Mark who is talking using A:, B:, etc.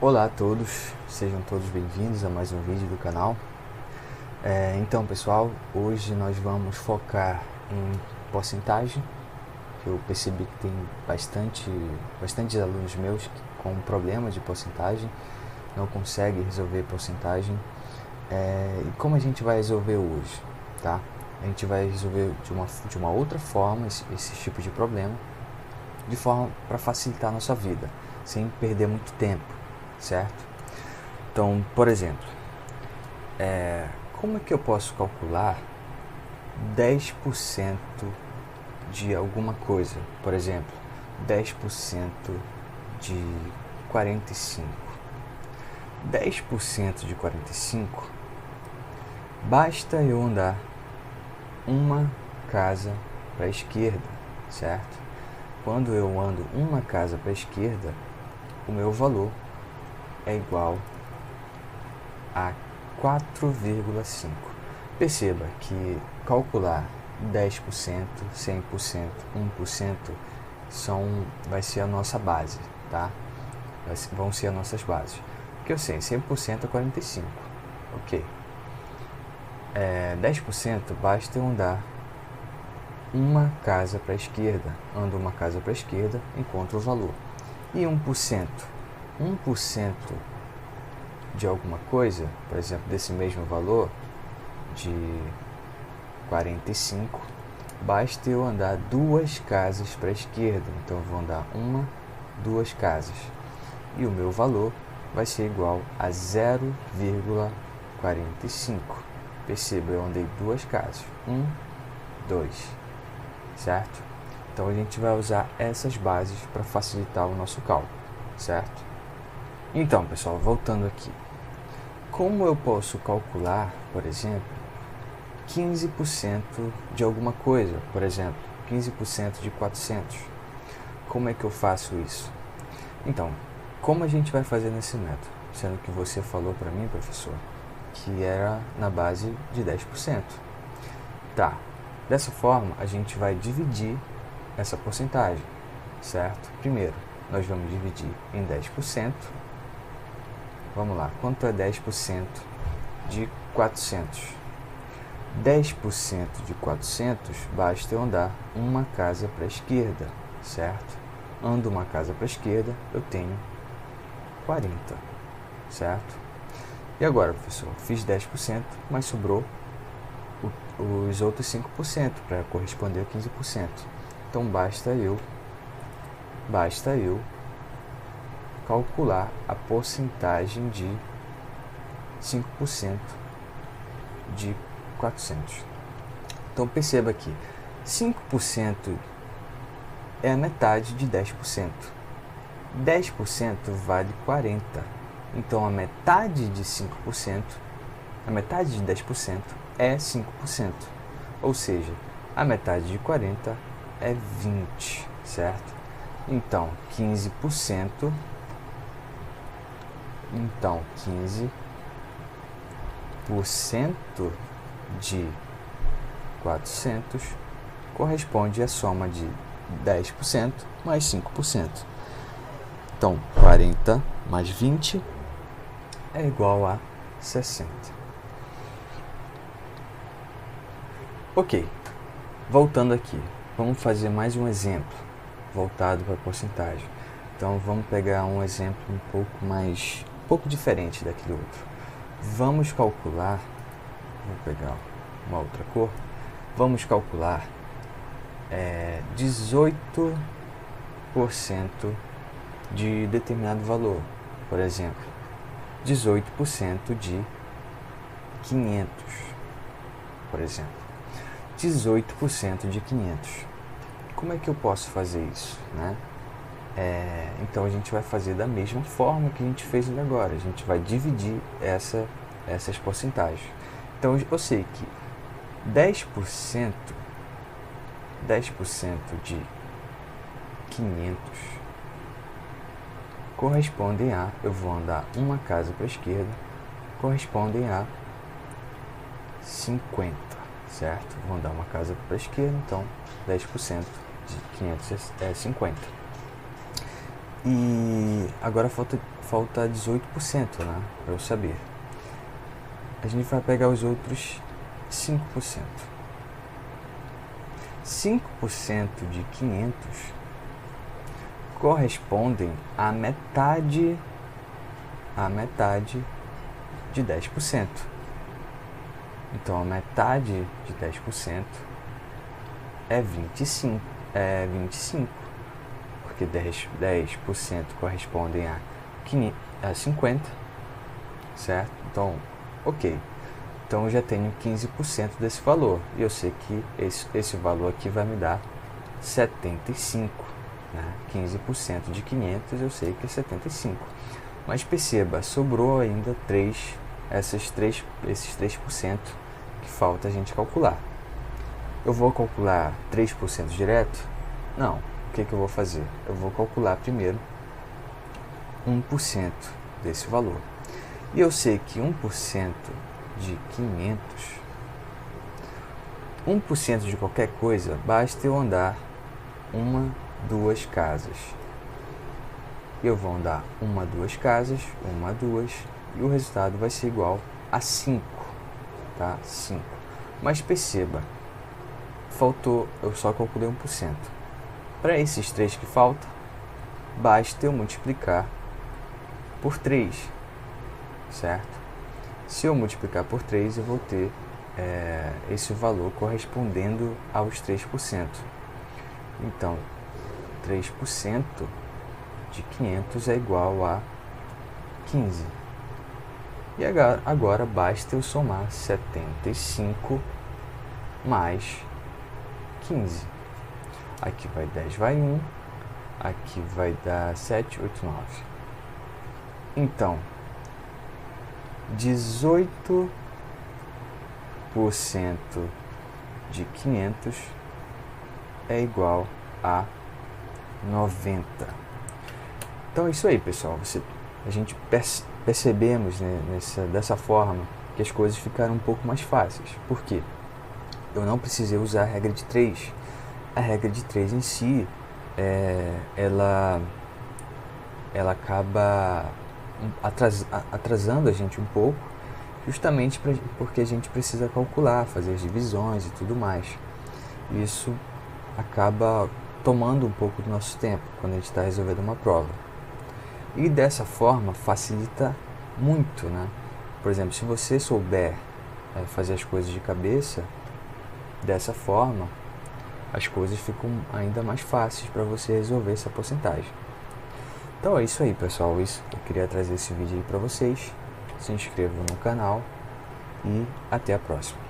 A: Olá a todos, sejam todos bem-vindos a mais um vídeo do canal. Então pessoal, hoje nós vamos focar em porcentagem. Eu percebi que tem bastantes alunos meus com problema de porcentagem, não conseguem resolver porcentagem. E como a gente vai resolver hoje, tá? A gente vai resolver de uma outra forma esse tipo de problema, de forma para facilitar a nossa vida, sem perder muito tempo, certo? Então, por exemplo, como é que eu posso calcular 10% de alguma coisa? Por exemplo, 10% de 45. 10% de 45, basta eu andar uma casa para a esquerda, certo? Quando eu ando uma casa para a esquerda, o meu valor é igual a 4,5. Perceba que calcular 10%, 100%, 1% vai ser a nossa base, tá? Vão ser as nossas bases. Porque eu sei, 100% é 45, ok. 10% basta eu andar uma casa para a esquerda. Ando uma casa para a esquerda, encontro o valor. E 1%? 1% de alguma coisa, por exemplo, desse mesmo valor, de 45, basta eu andar duas casas para a esquerda. Então eu vou andar duas casas. E o meu valor vai ser igual a 0,45. Perceba, eu andei duas casas. 2. Certo? Então a gente vai usar essas bases para facilitar o nosso cálculo, certo? Então, pessoal, voltando aqui. Como eu posso calcular, por exemplo, 15% de alguma coisa? Por exemplo, 15% de 400. Como é que eu faço isso? Então, como a gente vai fazer nesse método? Sendo que você falou para mim, professor, que era na base de 10%. Tá, dessa forma a gente vai dividir essa porcentagem, certo? Primeiro, nós vamos dividir em 10%. Vamos lá, quanto é 10% de 400? 10% de 400, basta eu andar uma casa para a esquerda, certo? Ando uma casa para a esquerda, eu tenho 40, certo? E agora, professor, fiz 10%, mas sobrou os outros 5% para corresponder a 15%. Então basta eu calcular a porcentagem de 5% de 400. Então perceba que 5% é a metade de 10%. 10% vale 40. Então a metade de 5%, a metade de 10% é 5%. Ou seja, a metade de 40 é 20, certo? Então 15%, então 15% de 400 corresponde à soma de 10% mais 5%. Então 40 mais 20 é igual a 60. Ok, voltando aqui, vamos fazer mais um exemplo voltado para a porcentagem. Então vamos pegar um exemplo um pouco diferente daquele outro. Vamos calcular, vou pegar uma outra cor, vamos calcular 18% de determinado valor. Por exemplo, 18% de 500, por exemplo. 18% de 500. Como é que eu posso fazer isso, né? Então a gente vai fazer da mesma forma que a gente fez agora. A gente vai dividir essas porcentagens. Então eu sei que 10% de 500 correspondem a, eu vou andar uma casa para a esquerda, correspondem a 50, certo? Vou andar uma casa para a esquerda, então 10% de 500 é 50. E agora falta 18%, né, para eu saber. A gente vai pegar os outros 5%. 5% de 500 correspondem à metade de 10%. Então, a metade de 10% é 25, porque 10% correspondem a 50, certo? Então, ok. Então, eu já tenho 15% desse valor, e eu sei que esse valor aqui vai me dar 75, né? 15% de 500 eu sei que é 75. Mas perceba, sobrou ainda esses 3% que falta a gente calcular. Eu vou calcular 3% direto? Não. O que eu vou fazer? Eu vou calcular primeiro 1% desse valor. E eu sei que 1% de 500, 1% de qualquer coisa, basta eu andar 1, 2 casas. Eu vou andar 1, 2 casas, 1, 2, e o resultado vai ser igual a 5, tá? 5. Mas perceba, eu só calculei 1%. Para esses 3 que faltam, basta eu multiplicar por 3, certo? Se eu multiplicar por 3, eu vou ter esse valor correspondendo aos 3%. Então, 3% de 500 é igual a 15. E agora basta eu somar 75 mais 15. Aqui vai 10, vai 1. Aqui vai dar 7, 8, 9. Então, 18% de 500 é igual a 90. Então é isso aí, pessoal. A gente percebemos, né, dessa forma que as coisas ficaram um pouco mais fáceis. Por quê? Eu não precisei usar a regra de 3. A regra de 3 em si, ela acaba atrasando a gente um pouco, justamente porque a gente precisa calcular, fazer as divisões e tudo mais. Isso acaba tomando um pouco do nosso tempo quando a gente está resolvendo uma prova. E dessa forma facilita muito, né? Por exemplo, se você souber fazer as coisas de cabeça, dessa forma as coisas ficam ainda mais fáceis para você resolver essa porcentagem. Então é isso aí, pessoal. Eu queria trazer esse vídeo aí para vocês. Se inscrevam no canal e até a próxima.